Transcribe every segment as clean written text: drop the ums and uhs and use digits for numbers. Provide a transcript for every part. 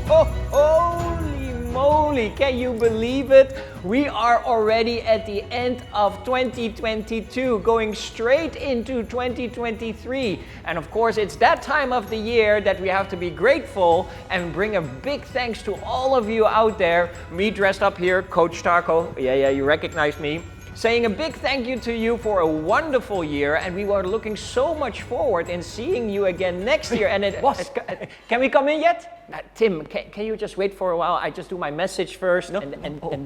Oh, holy moly, can you believe it? We are already at the end of 2022, going straight into 2023. And of course, it's that time of the year that we have to be grateful and bring a big thanks to all of you out there. Me dressed up here, Coach Taco, yeah, you recognize me. Saying a big thank you to you for a wonderful year, and we were looking so much forward in seeing you again next year. And can we come in yet? Tim, can you just wait for a while? I just do my message first, and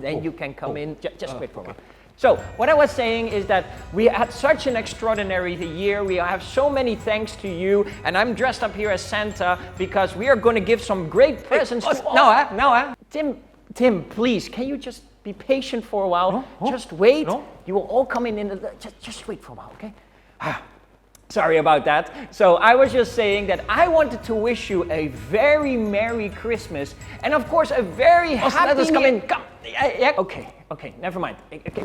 then you can come in. Just wait for a while. So what I was saying is that we had such an extraordinary year. We have so many thanks to you, and I'm dressed up here as Santa because we are going to give some great presents. Tim, please, can you just be patient for a while? Just wait. You will all come in. Just wait for a while, okay? Sorry about that. So I was just saying that I wanted to wish you a very Merry Christmas, and of course a very happy. Let us come in. Come. Yeah. Okay. Never mind.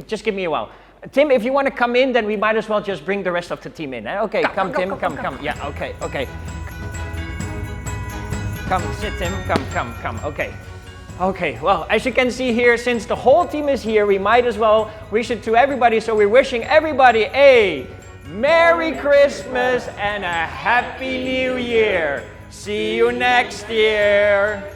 Just give me a while. Tim, if you want to come in, then we might as well just bring the rest of the team in. Okay, come, Tim. Come. Yeah. Okay. Come, sit, Tim. Come. Okay, well, as you can see here, since the whole team is here, we might as well wish it to everybody. So we're wishing everybody a Merry Christmas and a Happy New Year. See you next year.